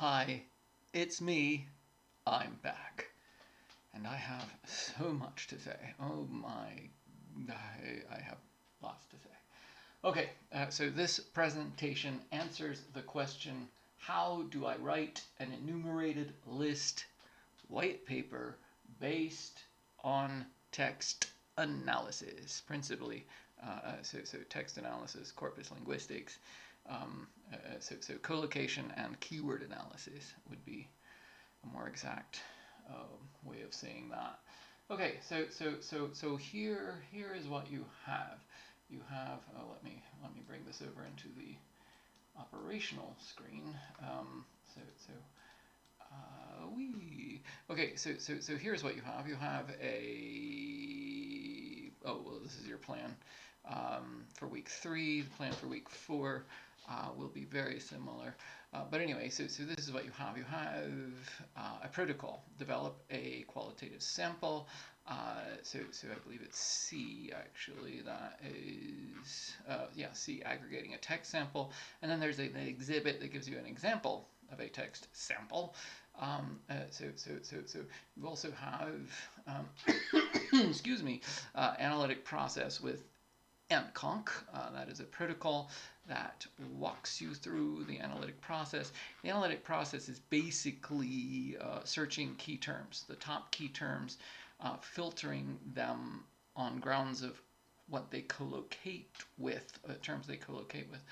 Hi, it's me. I'm back. And I have so much to say. Oh my, I have lots to say. Okay, so this presentation answers the question, how do I write an enumerated list white paper based on text analysis, principally, so text analysis, corpus linguistics, so collocation and keyword analysis would be a more exact way of saying that. Okay, so here is what you have. You have let me bring this over into the operational screen. We okay. So here's what you have. You have a this is your plan for week 3. The plan for week 4 will be very similar. But anyway, so this is what you have. You have a protocol. Develop a qualitative sample. So I believe it's C actually. That is C, aggregating a text sample, and then there's an exhibit that gives you an example of a text sample. So you also have excuse me, analytic process with AntConc. That is a protocol that walks you through the analytic process. The analytic process is basically searching key terms, the top key terms, filtering them on grounds of what they collocate with, terms they collocate with,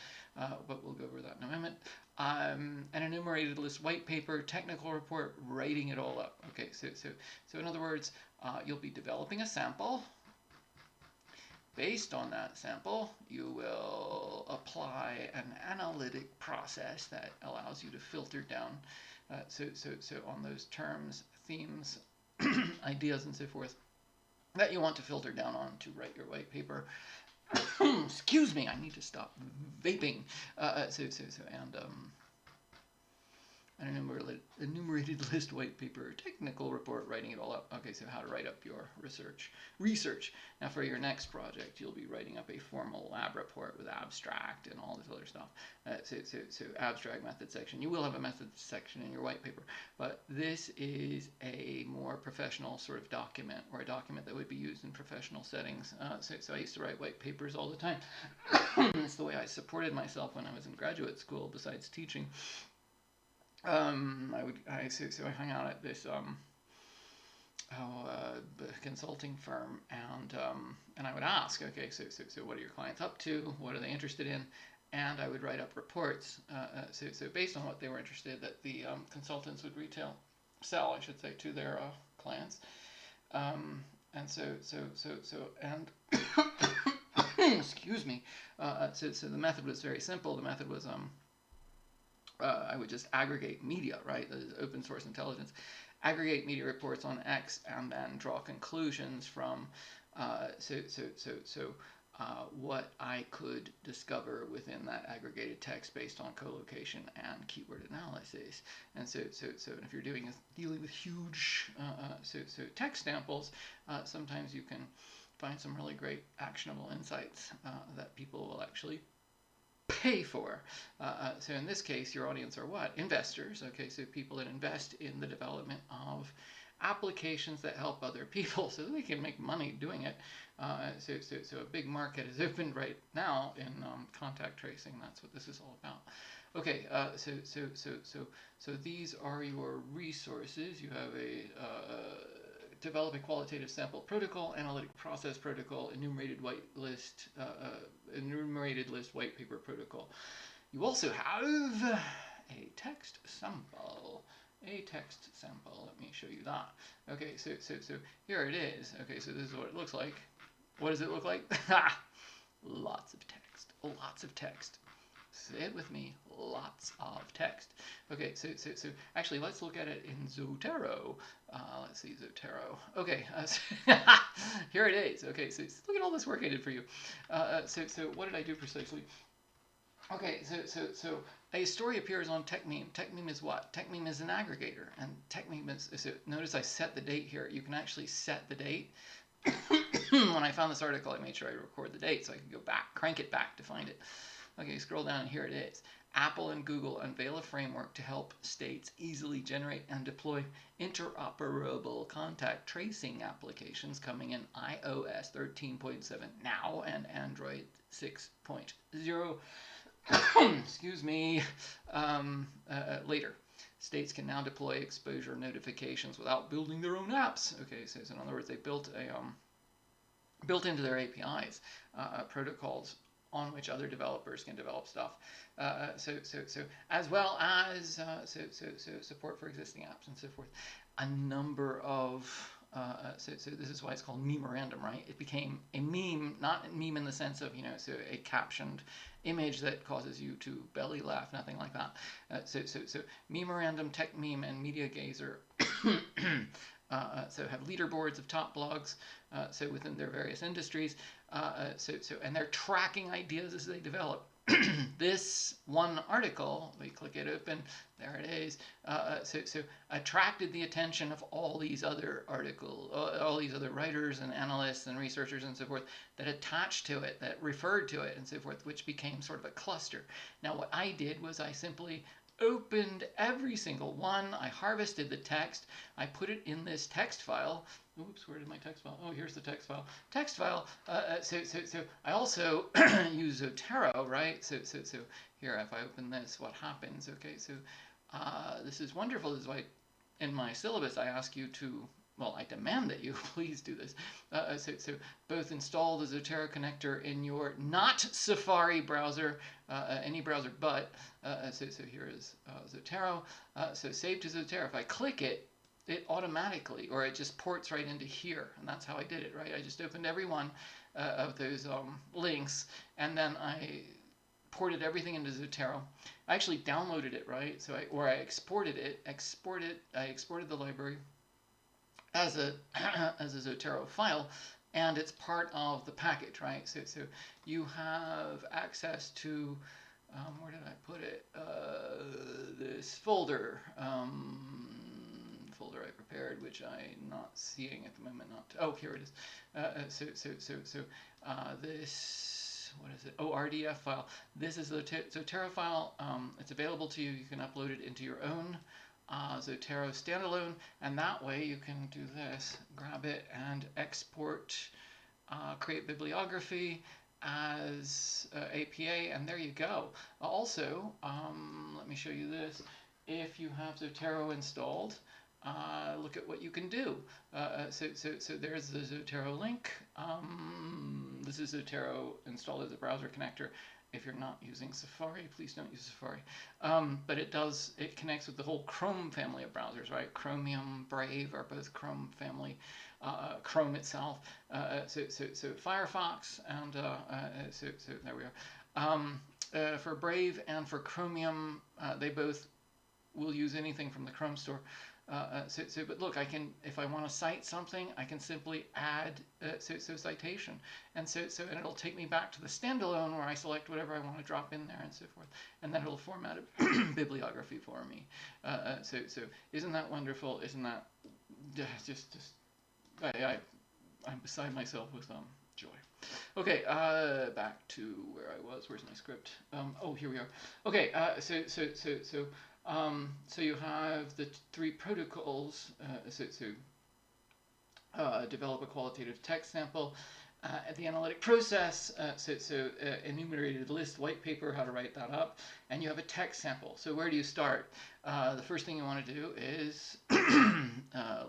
but we'll go over that in a moment. An enumerated list white paper, technical report, writing it all up. Okay, so in other words, you'll be developing a sample. Based on that sample, you will apply an analytic process that allows you to filter down so on those terms, themes, ideas, and so forth that you want to filter down on to write your white paper. Excuse me, I need to stop vaping. An enumerated list white paper, technical report, writing it all up. Okay, so how to write up your research. Now for your next project, you'll be writing up a formal lab report with abstract and all this other stuff. So abstract method section. You will have a method section in your white paper, but this is a more professional sort of document, or a document that would be used in professional settings. So I used to write white papers all the time. It's the way I supported myself when I was in graduate school, besides teaching. I hung out at this consulting firm, and I would ask, okay, so what are your clients up to? What are they interested in? And I would write up reports. So based on what they were interested, that the consultants would sell, I should say, to their clients. And excuse me. So the method was very simple. The method was I would just aggregate media, right? That is open source intelligence. Aggregate media reports on X and then draw conclusions from what I could discover within that aggregated text based on collocation and keyword analysis. And so if you're dealing with huge text samples, sometimes you can find some really great actionable insights that people will actually pay for. So in this case, your audience are what? Investors. Okay, so people that invest in the development of applications that help other people so that they can make money doing it. So a big market is opened right now in contact tracing. That's what this is all about. Okay, so these are your resources. You have a develop a qualitative sample protocol, analytic process protocol, enumerated list white paper protocol. You also have a text sample. Let me show you that. Okay, so here it is. Okay, so this is what it looks like. What does it look like? Lots of text. Say it with me, lots of text. Okay, so actually let's look at it in Zotero. Let's see, Zotero. Okay, here it is. Okay, so look at all this work I did for you. So what did I do precisely? Okay, so a story appears on TechMeme. TechMeme is what? TechMeme is an aggregator, and TechMeme is, so notice I set the date here. You can actually set the date. When I found this article, I made sure I record the date so I could go back, crank it back to find it. Okay, scroll down, and here it is. Apple and Google unveil a framework to help states easily generate and deploy interoperable contact tracing applications coming in iOS 13.7 now and Android 6.0 excuse me, later. States can now deploy exposure notifications without building their own apps. Okay, so in other words, they built into their APIs protocols on which other developers can develop stuff. So as well as support for existing apps and so forth. A number of so this is why it's called memorandum, right? It became a meme, not a meme in the sense of, so a captioned image that causes you to belly laugh, nothing like that. So memorandum, tech meme, and media gazer so have leaderboards of top blogs so within their various industries. And they're tracking ideas as they develop. This one article, we click it open, there it is. So attracted the attention of all these other articles, all these other writers and analysts and researchers and so forth that attached to it, that referred to it and so forth, which became sort of a cluster. Now what I did was I simply opened every single one. I harvested the text. I put it in this text file. Oops, where did my text file? Oh, here's the text file. Text file. So I also use Zotero, right? So here, if I open this, what happens? Okay, so this is wonderful. This is why in my syllabus I ask you to, well, I demand that you please do this. So both install the Zotero connector in your not Safari browser, any browser but. So here is Zotero. So save to Zotero. If I click it, it automatically, or it just ports right into here. And that's how I did it, right? I just opened every one of those links, and then I ported everything into Zotero. I actually downloaded it, right? So I exported it. I exported the library as a Zotero file, and it's part of the package, right? So you have access to where did I put it? This folder. Folder I prepared, which I'm not seeing at the moment. Oh, here it is. This, what is it? Oh, RDF file. This is the Zotero file. It's available to you. You can upload it into your own Zotero standalone, and that way you can do this. Grab it and export, create bibliography as APA, and there you go. Also, let me show you this. If you have Zotero installed, look at what you can do. So there's the Zotero link. This is Zotero installed as a browser connector. If you're not using Safari, please don't use Safari. But it connects with the whole Chrome family of browsers, right? Chromium, Brave are both Chrome family. Chrome itself. So Firefox, and so there we are. For Brave and for Chromium, they both will use anything from the Chrome store. But look, I can, if I want to cite something, I can simply add citation, and and it'll take me back to the standalone where I select whatever I want to drop in there and so forth, and then it'll format a bibliography for me. So isn't that wonderful? Isn't that just I'm beside myself with joy. Okay, back to where I was. Where's my script? Oh, here we are. Okay, so you have the three protocols. Develop a qualitative text sample. The analytic process, enumerated list, white paper, how to write that up, and you have a text sample. So where do you start? The first thing you want to do is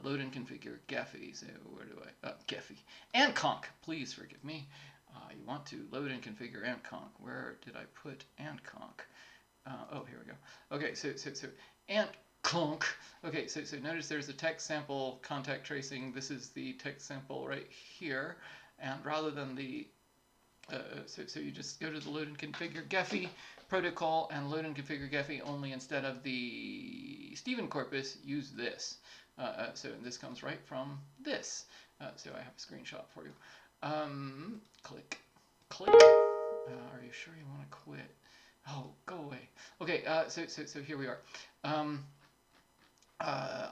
load and configure Gephi. So where do I? Gephi and conc. Please forgive me. You want to load and configure and conc. Where did I put and conc? Oh, here we go. Okay, so and conc. Okay, so notice there's a text sample contact tracing. This is the text sample right here. And rather than the, so you just go to the load and configure Gephi protocol and load and configure Gephi only instead of the Stephen corpus, use this. So this comes right from this. So I have a screenshot for you. Click. Are you sure you want to quit? Oh, go away. Okay, so here we are. I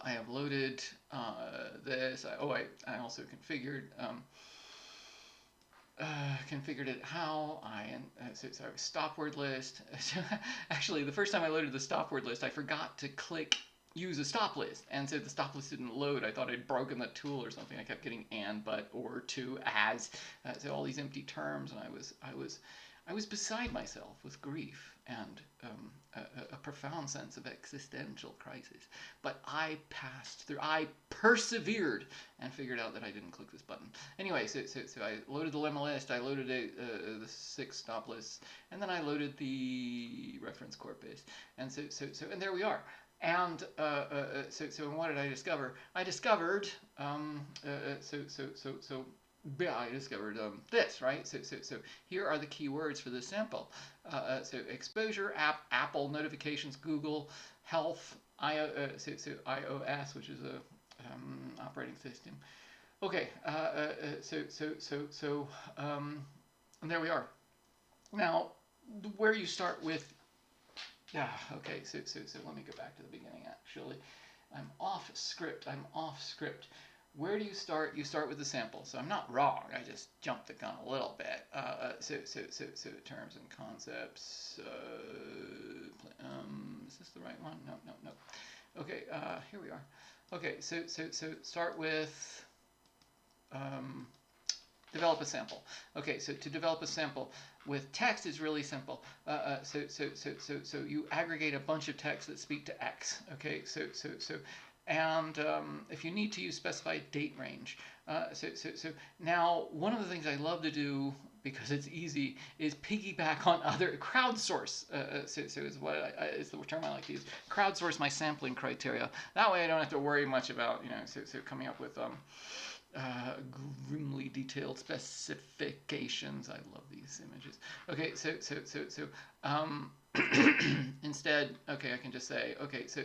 have loaded this. I also configured. configured it how so I have a stop word list. So actually, the first time I loaded the stop word list, I forgot to click use a stop list, and so the stop list didn't load. I thought I'd broken the tool or something. I kept getting and, but, or, to, as, so all these empty terms, and I was beside myself with grief and a profound sense of existential crisis. But I passed through, I persevered, and figured out that I didn't click this button. Anyway, so I loaded the lemma list, I loaded the 6 stop lists, and then I loaded the reference corpus, and and there we are. And so what did I discover? I discovered yeah, I discovered this, right? So here are the keywords for this sample. So exposure, Apple, notifications, Google, health, iOS, which is a operating system. Okay, and there we are. Now, where you start with, yeah, okay, so let me go back to the beginning, actually. I'm off script. Where do you start? You start with the sample. So I'm not wrong. I just jumped the gun a little bit. So terms and concepts. Is this the right one? No. Okay, here we are. Okay, so start with develop a sample. Okay, so to develop a sample with text is really simple. So you aggregate a bunch of texts that speak to X. Okay, and if you need to, you specify date range. So now, one of the things I love to do, because it's easy, is piggyback on other crowdsource. So is the term I like to use. Crowdsource my sampling criteria. That way, I don't have to worry much about coming up with grimly detailed specifications. I love these images. Okay, so instead, okay, I can just say, okay, so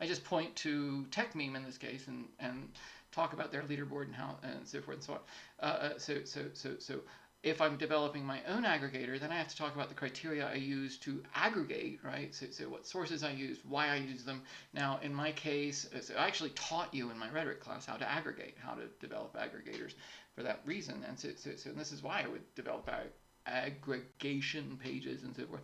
I just point to TechMeme in this case and talk about their leaderboard and how and so forth and so on. So if I'm developing my own aggregator, then I have to talk about the criteria I use to aggregate, right? So what sources I use, why I use them. Now, in my case, so I actually taught you in my rhetoric class how to aggregate, how to develop aggregators for that reason. And so and this is why I would develop aggregation pages and so forth.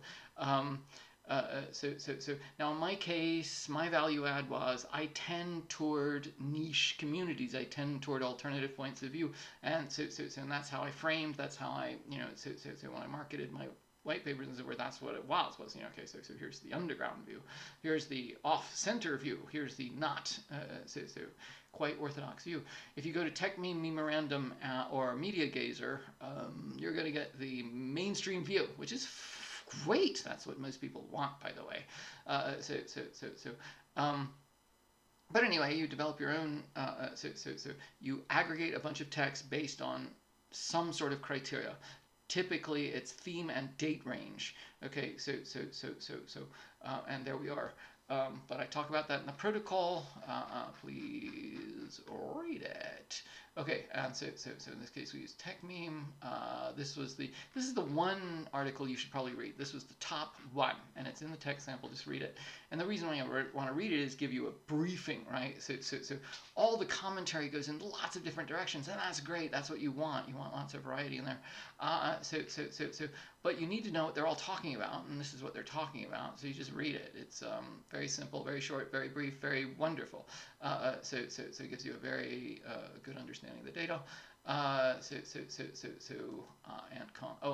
So now in my case, my value add was I tend toward niche communities. I tend toward alternative points of view, and so and that's how I framed. That's how I so when I marketed my white papers and so forth, that's what it was okay. So here's the underground view, here's the off-center view, here's the not so quite orthodox view. If you go to TechMeme, Memorandum, or MediaGazer, you're going to get the mainstream view, which is great. That's what most people want, by the way. But anyway, you develop your own. So you aggregate a bunch of text based on some sort of criteria. Typically, it's theme and date range. Okay, and there we are. But I talk about that in the protocol. Please read it. Okay, and so in this case we use TechMeme. This is the one article you should probably read. This was the top one, and it's in the text sample. Just read it. And the reason why I want to read it is give you a briefing, right? So all the commentary goes in lots of different directions, and that's great. That's what you want. You want lots of variety in there. But you need to know what they're all talking about, and this is what they're talking about. So you just read it. It's very simple, very short, very brief, very wonderful. So it gives you a very good understanding of the data.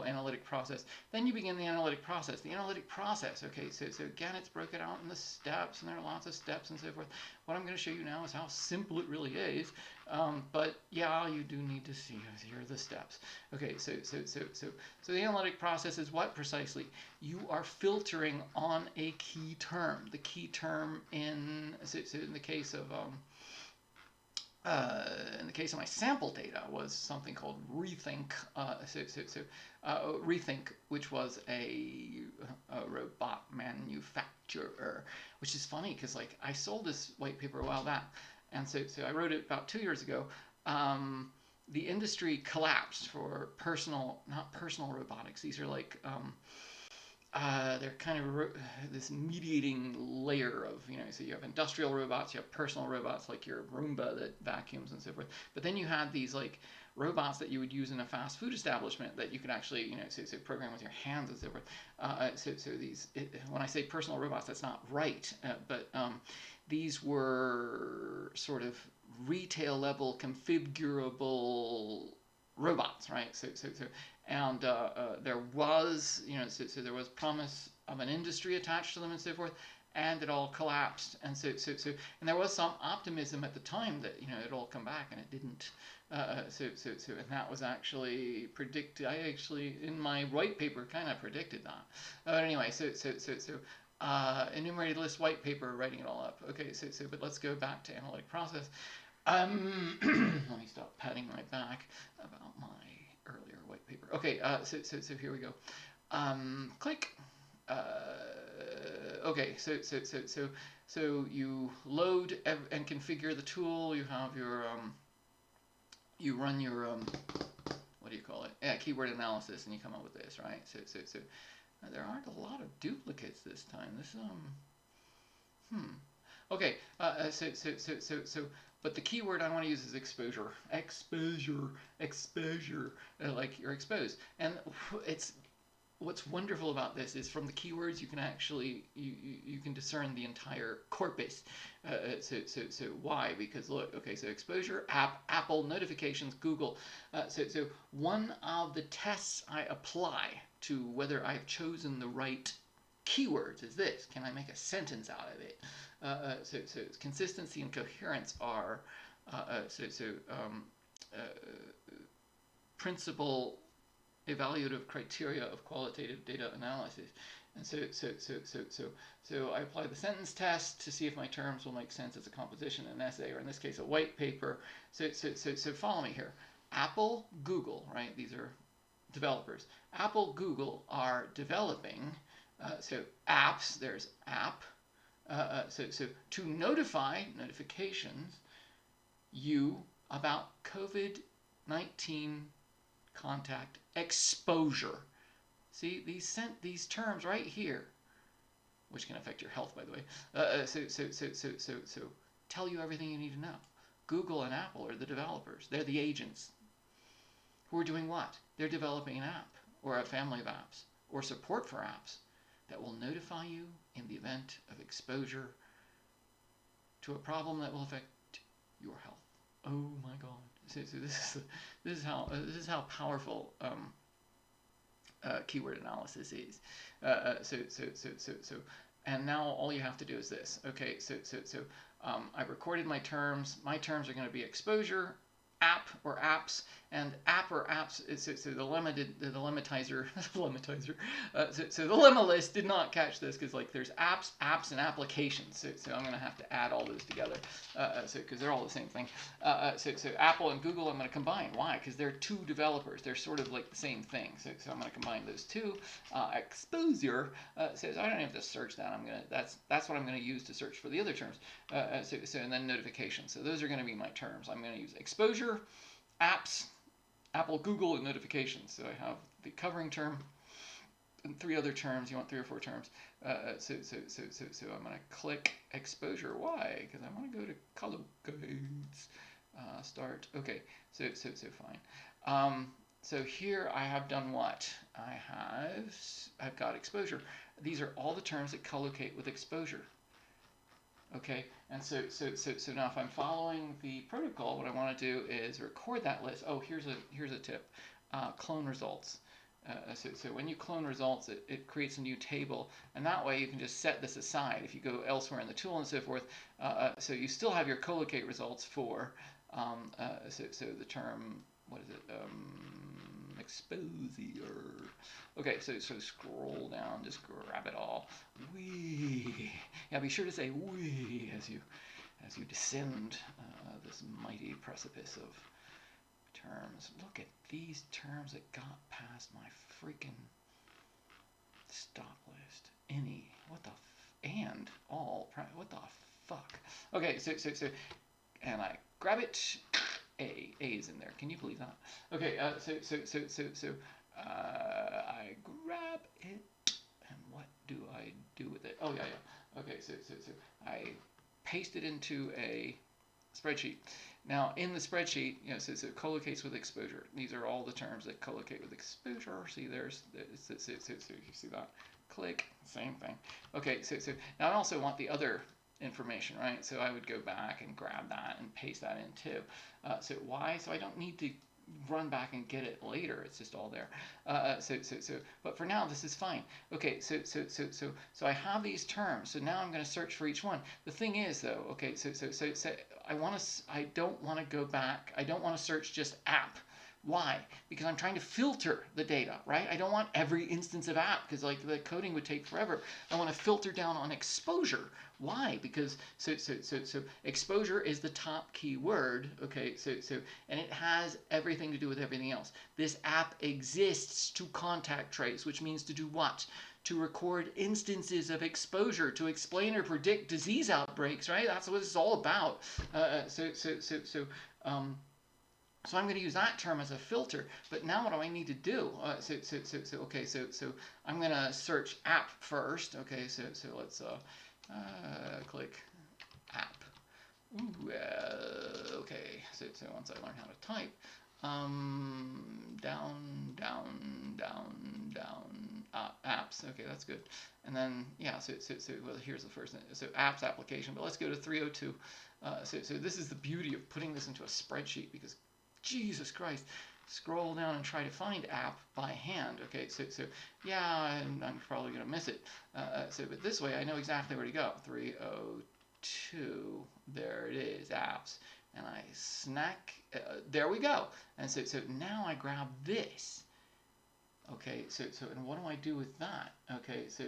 Analytic process. Then you begin the analytic process. The analytic process, okay, so again, it's broken out in the steps, and there are lots of steps and so forth. What I'm going to show you now is how simple it really is. But yeah, you do need to see here are the steps. Okay, so the analytic process is what precisely? You are filtering on a key term. The key term in the case of my sample data was something called Rethink. Rethink, which was a robot manufacturer, which is funny because like I sold this white paper a while back, and so I wrote it about 2 years ago. The industry collapsed for not personal robotics. These are like they're kind of this mediating layer of so you have industrial robots, you have personal robots like your Roomba that vacuums and so forth. But then you had these like robots that you would use in a fast food establishment that you could actually, so program with your hands and so forth. When I say personal robots, that's not right, but these were sort of retail level configurable robots, right? And there was, there was promise of an industry attached to them and so forth, and it all collapsed. And and there was some optimism at the time that it'd all come back, and it didn't. And that was actually predicted. I actually, in my white paper, kind of predicted that. But anyway, enumerated list white paper, writing it all up. Okay, but let's go back to analytic process. Let me stop patting my back about my earlier white paper. Okay, so here we go. Click. Okay, so you load and configure the tool. You have your you run your what do you call it? Yeah, keyword analysis, and you come up with this, right? So there aren't a lot of duplicates this time. This Okay, but the keyword I want to use is exposure. Exposure, like you're exposed. And what's wonderful about this is from the keywords you can actually you can discern the entire corpus. So why? Because look, okay, so exposure, Apple, notifications, Google. So one of the tests I apply to whether I've chosen the right keywords is this: can I make a sentence out of it? So consistency and coherence are principal evaluative criteria of qualitative data analysis. And so I apply the sentence test to see if my terms will make sense as a composition, an essay, or in this case a white paper. So follow me here. Apple, Google, right? These are developers. Apple, Google are developing so apps. There's app. So to notify notifications you about COVID-19 contact exposure. See, these terms right here, which can affect your health, by the way. So tell you everything you need to know. Google and Apple are the developers. They're the agents who are doing what? They're developing an app or a family of apps or support for apps that will notify you in the event of exposure to a problem that will affect your health. Oh my God! So this is how powerful keyword analysis is. And now all you have to do is this. Okay, I've recorded my terms. My terms are going to be exposure, app or apps, and app or apps. So the lematizer, so the lemma list did not catch this because like there's apps, and applications. So I'm going to have to add all those together. Because they're all the same thing. So Apple and Google I'm going to combine. Why? Because they're two developers. They're sort of like the same thing. So I'm going to combine those two. Exposure says I don't have to search that. That's what I'm going to use to search for the other terms. And then notifications. So those are going to be my terms. I'm going to use exposure, apps, Apple, Google, and notifications. So I have the covering term and three other terms. You want 3 or 4 terms. So I'm going to click exposure. Why? Because I want to go to color codes. Start. Okay. So fine. So here I have done what? I've got exposure. These are all the terms that collocate with exposure. Okay, and so now if I'm following the protocol, what I want to do is record that list. Oh, here's a tip: clone results. So when you clone results, it creates a new table, and that way you can just set this aside if you go elsewhere in the tool and so forth. So you still have your collocate results for so the term, what is it? Exposure. Okay, so scroll down, just grab it all. Wee. Yeah, be sure to say wee as you descend this mighty precipice of terms. Look at these terms that got past my freaking stop list. Any, what the and all, what the fuck? Okay, so and I grab it. A is in there. Can you believe that? Okay, so I grab it, and what do I do with it? Oh yeah. Okay, so I paste it into a spreadsheet. Now, in the spreadsheet, so it collocates with exposure. These are all the terms that collocate with exposure. See, you see that? Click, same thing. Okay, so now I also want the other information, right? So I would go back and grab that and paste that in too. So why? So I don't need to run back and get it later. It's just all there. But for now, this is fine. Okay, so I have these terms. So now I'm going to search for each one. The thing is, though, okay, so I don't want to go back. I don't want to search just app. Why? Because I'm trying to filter the data, right? I don't want every instance of app because like the coding would take forever. I want to filter down on exposure. Why? Because so exposure is the top keyword, okay? And it has everything to do with everything else. This app exists to contact trace, which means to do what? To record instances of exposure, to explain or predict disease outbreaks, right? That's what it's all about. So I'm going to use that term as a filter, but now what do I need to do? Okay, so I'm going to search app first. Okay, so let's click app. Ooh, okay, so once I learn how to type, down, apps. Okay, that's good. And then yeah, well, here's the first thing. So apps application, but let's go to 302. So this is the beauty of putting this into a spreadsheet because Jesus Christ, scroll down and try to find app by hand. Okay, so yeah, I'm probably going to miss it. But this way I know exactly where to go. 302, there it is, apps. And I snack, there we go. And so now I grab this. Okay, so and what do I do with that? Okay, so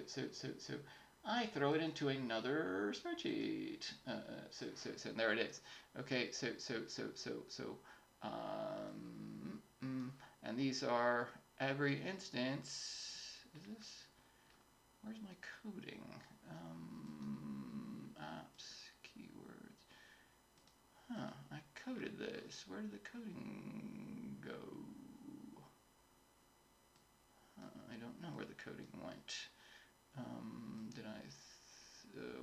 I throw it into another spreadsheet. And there it is. Okay, so and these are every instance. Is this? Where's my coding? Apps, keywords. Huh, I coded this. Where did the coding go? I don't know where the coding went. Did I?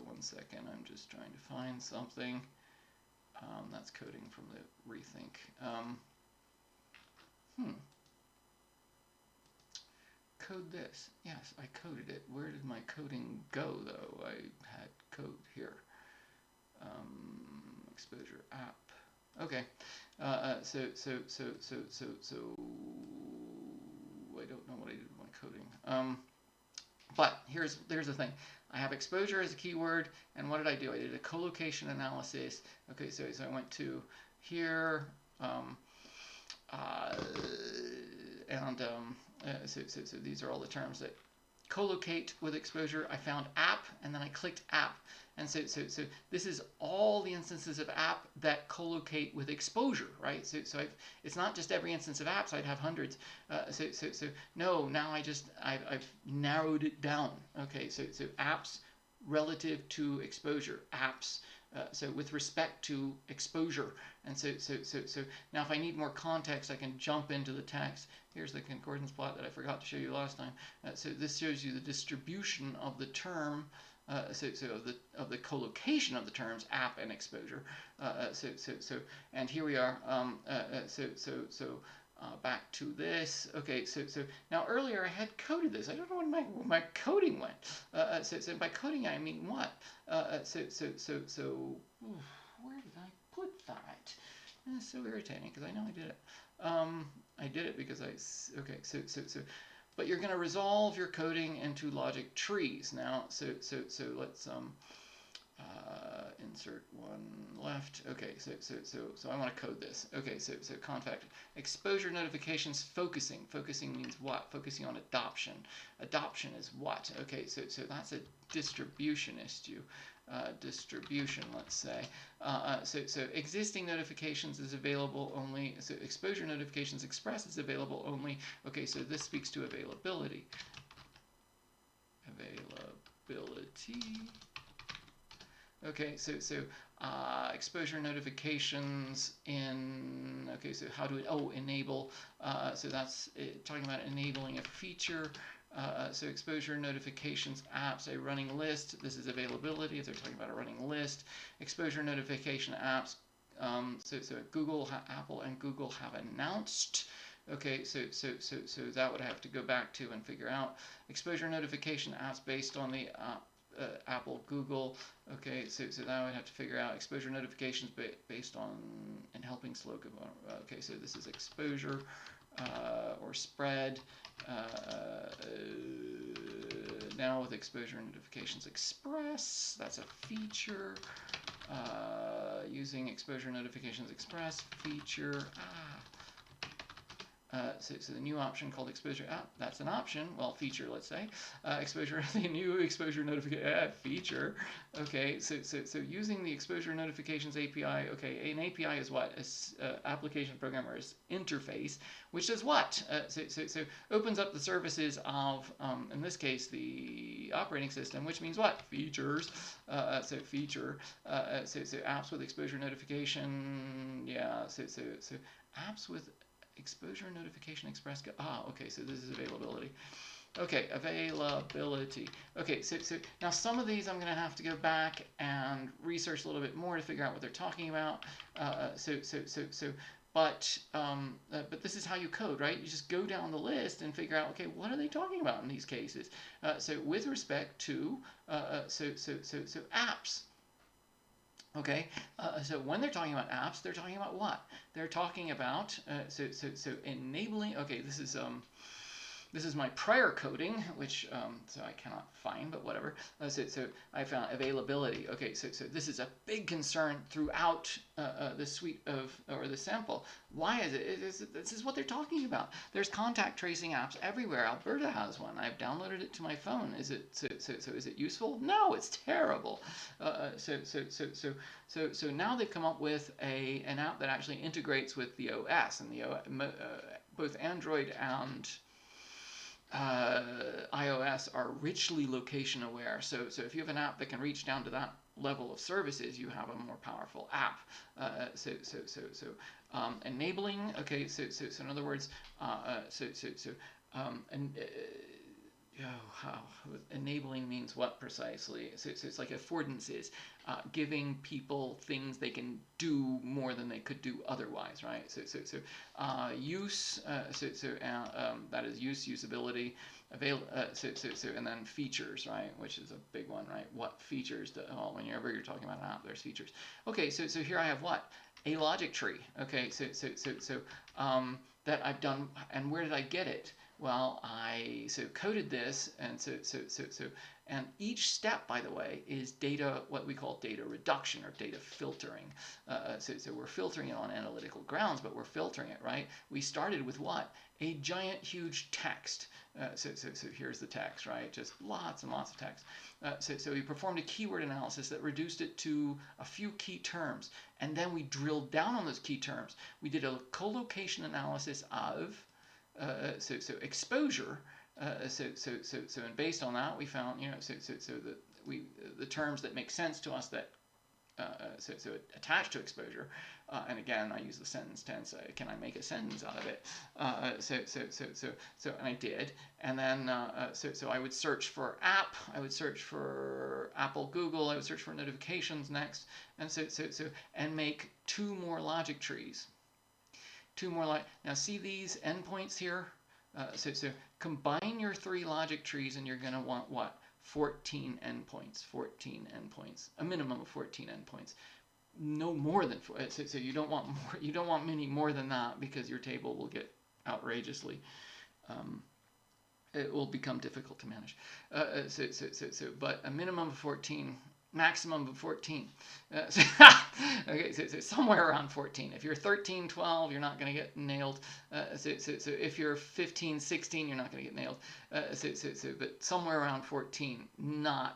1 second, I'm just trying to find something. That's coding from the rethink. Code this. Yes, I coded it. Where did my coding go, though? I had code here. Exposure app. Okay. So I don't know what I did with my coding. But there's the thing. I have exposure as a keyword, and what did I do? I did a collocation analysis. Okay, so I went to here, so these are all the terms that collocate with exposure. I found app, and then I clicked app. And so this is all the instances of app that collocate with exposure, right? So it's not just every instance of apps. I'd have hundreds. No, now I've narrowed it down. Okay, so apps relative to exposure, apps. So with respect to exposure, and so now if I need more context, I can jump into the text. Here's the concordance plot that I forgot to show you last time. So this shows you the distribution of the term. Of the collocation of the terms app and exposure. And here we are. Back to this. Okay, so now earlier I had coded this. I don't know where my coding went. So by coding I mean what? Where did I put that? It's so irritating because I know I did it. I did it because but you're going to resolve your coding into logic trees now. So let's insert one left. Okay, so I want to code this. Okay, so contact exposure notifications focusing. Focusing means what? Focusing on adoption. Adoption is what? Okay, so that's a distribution issue. Distribution, let's say. So existing notifications is available only. So exposure notifications express is available only. Okay, so this speaks to availability. Availability. Okay, so exposure notifications in. Okay, so how do it? Oh, enable. So that's talking about enabling a feature. So exposure notifications apps, a running list. This is availability. If they're talking about a running list, exposure notification apps. So Google, Apple, and Google have announced. Okay, so that would have to go back to and figure out exposure notification apps based on the Apple, Google. Okay, so that I would have to figure out exposure notifications based on and helping slow. Okay, so this is exposure or spread. Now with exposure notifications express, that's a feature. Using exposure notifications express feature. So the new option called exposure that's an option. Well, feature, let's say. The new exposure notification feature. Okay, so using the exposure notifications API. Okay, an API is what? Application programmer's interface, which does what? So opens up the services of, in this case, the operating system, which means what? Features. So feature. So apps with exposure notification. Yeah. So apps with exposure notification express. Okay, so this is availability. Okay, availability. Okay, so now some of these I'm going to have to go back and research a little bit more to figure out what they're talking about. But this is how you code, right? You just go down the list and figure out, okay, what are they talking about in these cases? So with respect to apps. Okay, so when they're talking about apps, they're talking about what? They're talking about so enabling. Okay, this is my prior coding, which so I cannot find, but whatever. So I found availability. Okay, so this is a big concern throughout the suite of, or the sample. Why is it? This is what they're talking about. There's contact tracing apps everywhere. Alberta has one. I've downloaded it to my phone. Is it so is it useful? No, it's terrible. So now they've come up with an app that actually integrates with the OS, and both Android and iOS are richly location aware. So if you have an app that can reach down to that level of services, you have a more powerful app. Enabling. Okay, so in other words, enabling means what precisely? So it's like affordances, giving people things they can do more than they could do otherwise, right? Use. That is use, usability, and then features, right? Which is a big one, right? What features? Whenever you're talking about an app, there's features. Okay, so here I have what? A logic tree. Okay, so that I've done, and where did I get it? Well, I coded this, and and each step, by the way, is what we call data reduction or data filtering. So we're filtering it on analytical grounds, but we're filtering it, right? We started with what? A giant, huge text. So here's the text, right? Just lots and lots of text. So we performed a keyword analysis that reduced it to a few key terms, and then we drilled down on those key terms. We did a collocation analysis of exposure. And based on that, we found, the terms that make sense to us that attached to exposure. And again, I use the sentence tense. Can I make a sentence out of it? And I did. And then so I would search for app. I would search for Apple, Google. I would search for notifications next. And and make two more logic trees. Now see these endpoints here? So combine your three logic trees, and you're going to want what? 14 endpoints. 14 endpoints. A minimum of 14 endpoints. No more than 4. So you don't want more. You don't want many more than that, because your table will get outrageously. It will become difficult to manage. But a minimum of 14. Maximum of 14. Okay, so somewhere around 14. If you're 13, 12, you're not going to get nailed. So if you're 15, 16, you're not going to get nailed. But somewhere around 14. I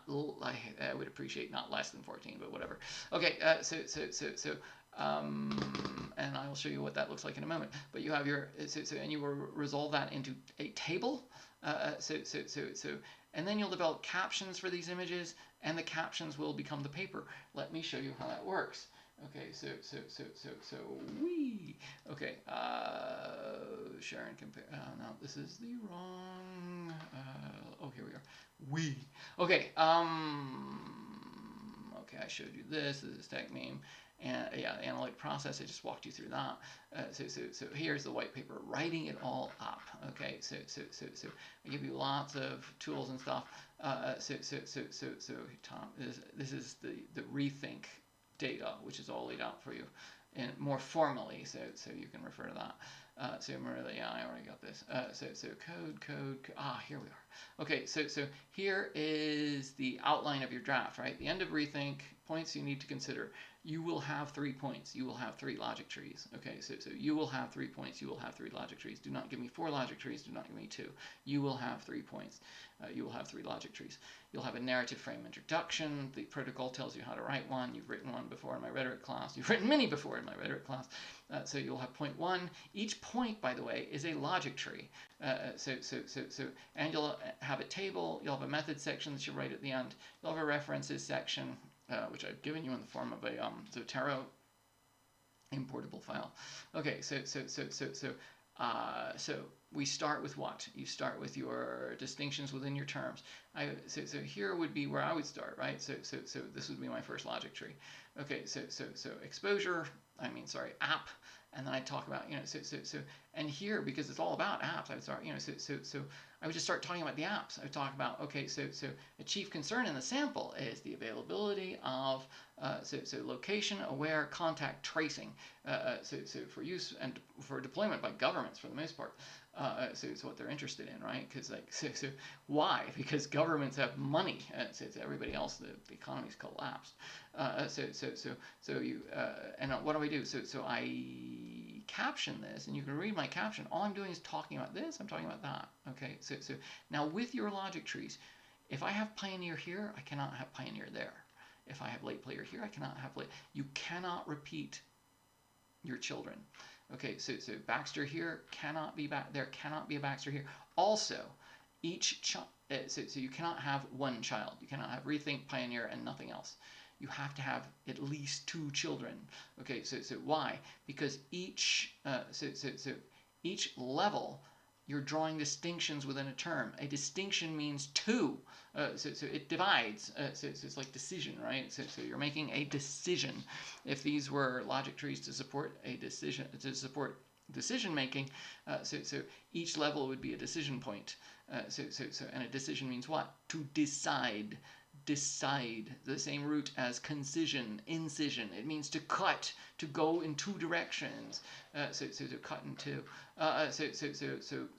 would appreciate not less than 14, but whatever. Okay, and I will show you what that looks like in a moment. But you have your and you will resolve that into a table. and then you'll develop captions for these images, and the captions will become the paper. Let me show you how that works. Okay, so we. Okay, share and compare. No, this is the wrong. Oh, here we are. We. Okay. Okay, I showed you this. This is tech meme. And yeah, the analytic process, I just walked you through that. So here's the white paper, writing it all up. Okay, so I give you lots of tools and stuff. Tom, this is the rethink data, which is all laid out for you, and more formally, so you can refer to that. So really, yeah, I already got this. So code. Here we are. Okay, so here is the outline of your draft, right? The end of rethink, points you need to consider. You will have 3 points. You will have 3 logic trees. Okay, so you will have 3 points. You will have 3 logic trees. Do not give me 4 logic trees. Do not give me 2. You will have 3 points. You will have 3 logic trees. You'll have a narrative frame introduction. The protocol tells you how to write one. You've written one before in my rhetoric class. You've written many before in my rhetoric class. So you'll have point 1. Each point, by the way, is a logic tree. And you'll have a table. You'll have a method section that you write at the end. You'll have a references section, which I've given you in the form of a Zotero importable file. Okay, so we start with what? You start with your distinctions within your terms. So here would be where I would start, right? So this would be my first logic tree. Okay, so exposure, app, and then I talk about, and here, because it's all about apps, I would start, so I would just start talking about the apps. I would talk about, okay, so a chief concern in the sample is the availability of, location-aware contact tracing, so for use and for deployment by governments for the most part. So it's what they're interested in, right? Because why? Because governments have money. So everybody else, the economy's collapsed. And what do I do? So I caption this, and you can read my caption. All I'm doing is talking about this. I'm talking about that. Okay. So now with your logic trees, if I have Pioneer here, I cannot have Pioneer there. If I have late player here, I cannot have late. You cannot repeat your children. Okay, so Baxter here cannot be back. There cannot be a Baxter here. Also, each child. So you cannot have one child. You cannot have Rethink, Pioneer, and nothing else. You have to have at least 2 children. Okay, so why? Because each each level, you're drawing distinctions within a term. A distinction means 2. So it divides. So it's like decision, right? So you're making a decision. If these were logic trees to support a decision, decision making, so each level would be a decision point. And a decision means what? To decide. Decide, the same root as concision, incision. It means to cut, to go in 2 directions. So to cut in 2.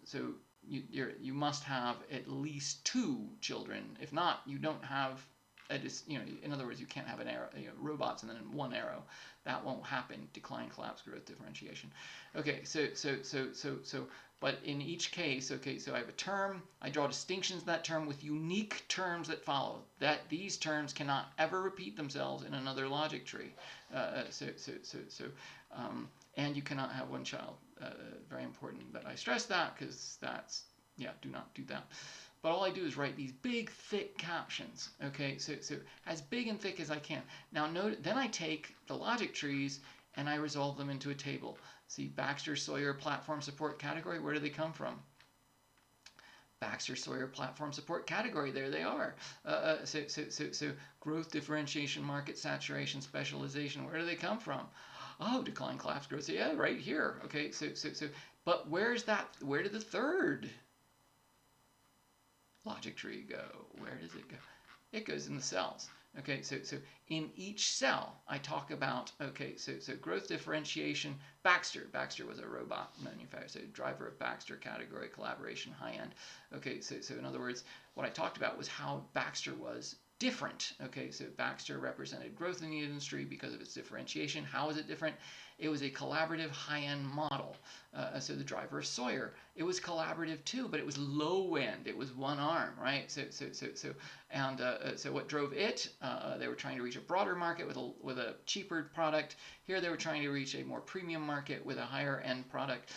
So you must have at least 2 children. If not, you don't have in other words, you can't have an arrow, robots and then 1 arrow. That won't happen. Decline, collapse, growth, differentiation. Okay, but in each case, okay, so I have a term. I draw distinctions in that term with unique terms that follow. That these terms cannot ever repeat themselves in another logic tree. And you cannot have 1 child. Very important that I stress that, because that's, do not do that. But all I do is write these big, thick captions. Okay, so as big and thick as I can. Now note, then I take the logic trees and I resolve them into a table. See, Baxter Sawyer platform support category, where do they come from? Baxter Sawyer platform support category, there they are. So growth, differentiation, market saturation, specialization, where do they come from? Oh, decline, collapse, growth, yeah, right here. Okay, so but where's that? Where did the 3rd logic tree go? Where does it go? It goes in the cells. Okay, so in each cell, I talk about, okay, so growth, differentiation, Baxter. Baxter was a robot manufacturer, so driver of Baxter category, collaboration, high end. Okay, so in other words, what I talked about was how Baxter was different. Okay, so Baxter represented growth in the industry because of its differentiation. How is it different? It was a collaborative high-end model. So the driver of Sawyer, it was collaborative too, but it was low-end. It was 1 arm, right? So what drove it? They were trying to reach a broader market with a cheaper product. Here they were trying to reach a more premium market with a higher-end product.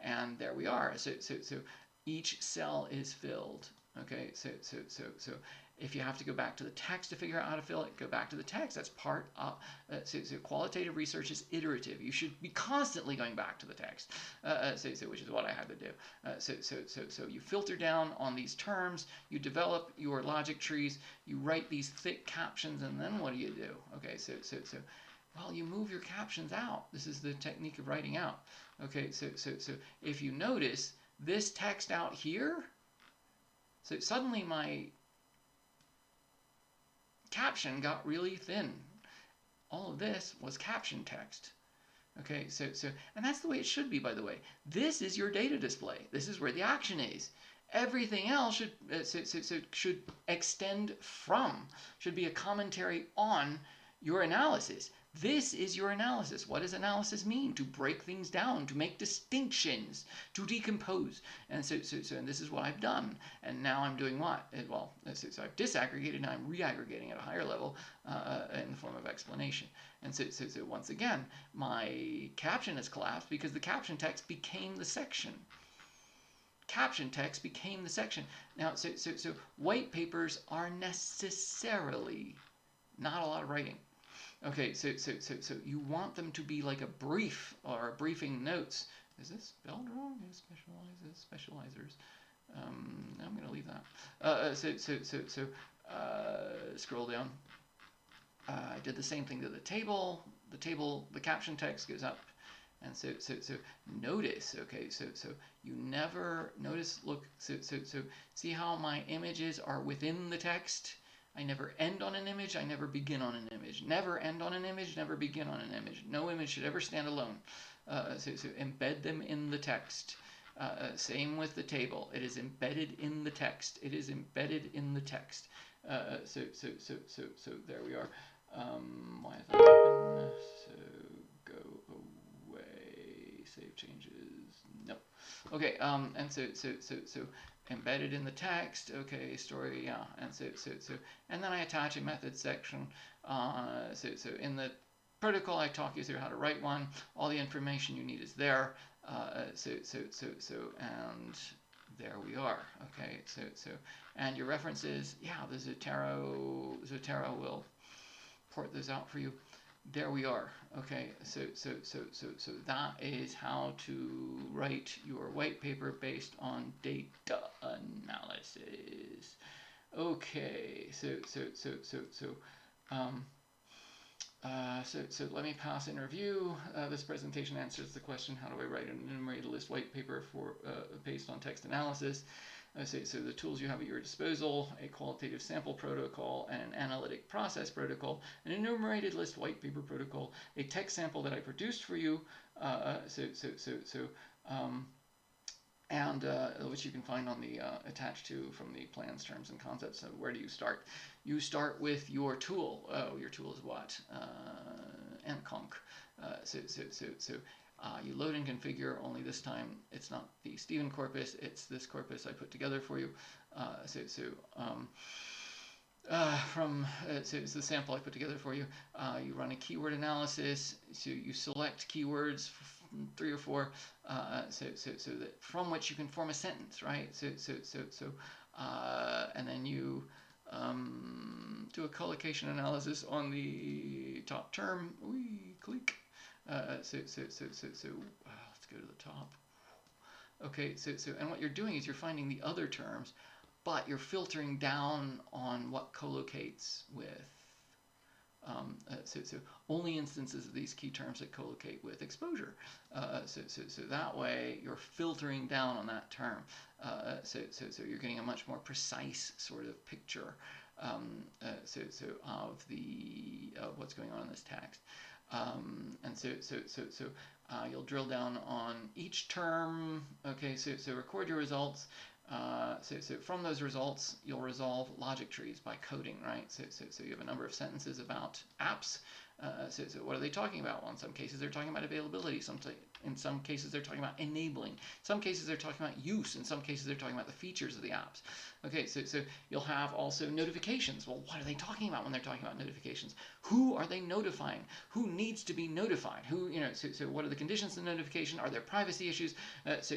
And there we are. So each cell is filled. Okay, so if you have to go back to the text to figure out how to fill it, go back to the text. That's part of, so qualitative research is iterative. You should be constantly going back to the text, which is what I had to do. So you filter down on these terms, you develop your logic trees, you write these thick captions, and then what do you do? Okay, well, you move your captions out. This is the technique of writing out. Okay, so if you notice this text out here, so suddenly my caption got really thin. All of this was caption text. Okay, and that's the way it should be, by the way. This is your data display. This is where the action is. Everything else should extend from, should be a commentary on your analysis. This is your analysis. What does analysis mean? To break things down, to make distinctions, to decompose. And and this is what I've done. And now I'm doing what? Well, so I've disaggregated, now I'm reaggregating at a higher level in the form of explanation. And so once again, my caption has collapsed because the caption text became the section. Caption text became the section. Now, so white papers are necessarily not a lot of writing. Okay, so you want them to be like a brief or a briefing notes. Is this spelled wrong? Specializers. I'm going to leave that. Scroll down. I did the same thing to the table. The caption text goes up. And so notice, okay, so you never notice, look, so see how my images are within the text? I never end on an image, I never begin on an image. Never end on an image, never begin on an image. No image should ever stand alone. So embed them in the text. Same with the table. It is embedded in the text. It is embedded in the text. So there we are. Why is that open? So go away. Save changes. No. Okay. And so embedded in the text, okay, story, yeah, and so and then I attach a method section. So in the protocol, I talk you through how to write one. All the information you need is there. So and there we are. Okay, so and your references, yeah, the Zotero will port those out for you. There we are. Okay, so that is how to write your white paper based on data analysis. Okay, so let me pass in review. This presentation answers the question: how do I write an enumerated list white paper for based on text analysis? So the tools you have at your disposal: a qualitative sample protocol and an analytic process protocol, an enumerated list white paper protocol, a text sample that I produced for you, and which you can find on the attached to from the plans, terms, and concepts. So where do you start? You start with your tool. Your tool is what? mconc. You load and configure, only this time it's not the Stephen corpus, it's this corpus I put together for you. It's the sample I put together for you. You run a keyword analysis, so you select keywords, 3 or 4, so that from which you can form a sentence, right? And then you do a collocation analysis on the top term. Click. Let's go to the top. Okay, and what you're doing is you're finding the other terms, but you're filtering down on what collocates with. Only instances of these key terms that collocate with exposure. So that way you're filtering down on that term. So you're getting a much more precise sort of picture of what's going on in this text. And you'll drill down on each term. Okay, so record your results. So from those results, you'll resolve logic trees by coding, right? So you have a number of sentences about apps. So what are they talking about? Well, in some cases they're talking about availability. In some cases they're talking about enabling. In some cases they're talking about use. In some cases they're talking about the features of the apps. Okay, so you'll have also notifications. Well, what are they talking about when they're talking about notifications? Who are they notifying? Who needs to be notified? So what are the conditions of notification? Are there privacy issues? So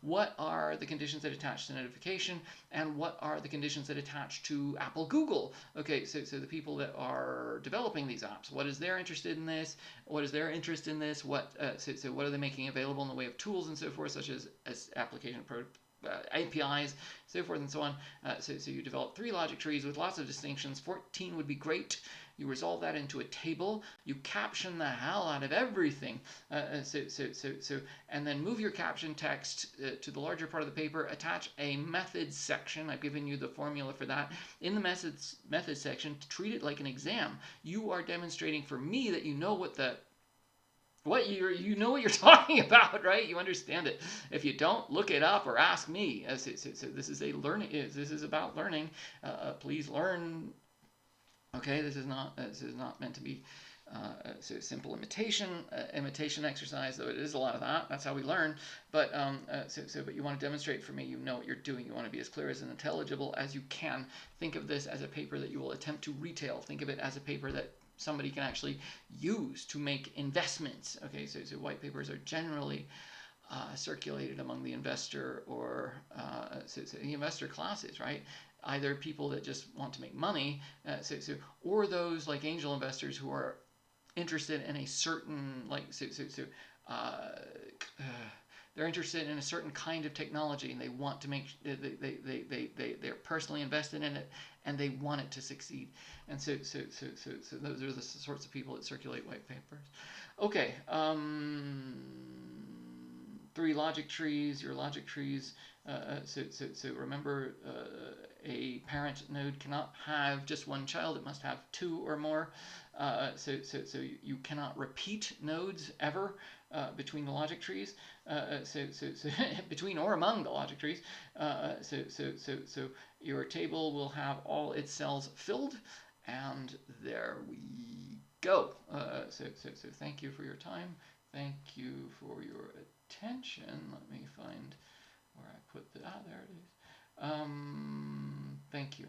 what are the conditions that attach to notification, and what are the conditions that attach to Apple, Google? Okay, so the people that are developing these apps, what is their interest in this? What is their interest in this? What are they making available in the way of tools and so forth, such as application APIs, so forth and so on. So you develop 3 logic trees with lots of distinctions. 14 would be great. You resolve that into a table. You caption the hell out of everything. And then move your caption text to the larger part of the paper. Attach a methods section. I've given you the formula for that. In the methods section, treat it like an exam. You are demonstrating for me that you know what you're talking about, right? You understand it. If you don't, look it up or ask me. So this is about learning. Please learn. Okay, this is not meant to be simple imitation exercise, though it is a lot of that. That's how we learn. But but you want to demonstrate for me. You know what you're doing. You want to be as clear as and intelligible as you can. Think of this as a paper that you will attempt to retail. Think of it as a paper that somebody can actually use to make investments. Okay, so white papers are generally circulated among the investor or the investor classes, right? Either people that just want to make money, or those like angel investors who are interested in a certain they're interested in a certain kind of technology, and they want to make they're personally invested in it, and they want it to succeed. And so those are the sorts of people that circulate white papers. Okay, 3 logic trees. Your logic trees. So remember, a parent node cannot have just one child. It must have 2 or more. So you cannot repeat nodes ever between the logic trees. So between or among the logic trees. So your table will have all its cells filled, and there we go. So thank you for your time. Thank you for your attention. Let me find where I put the there it is. Thank you.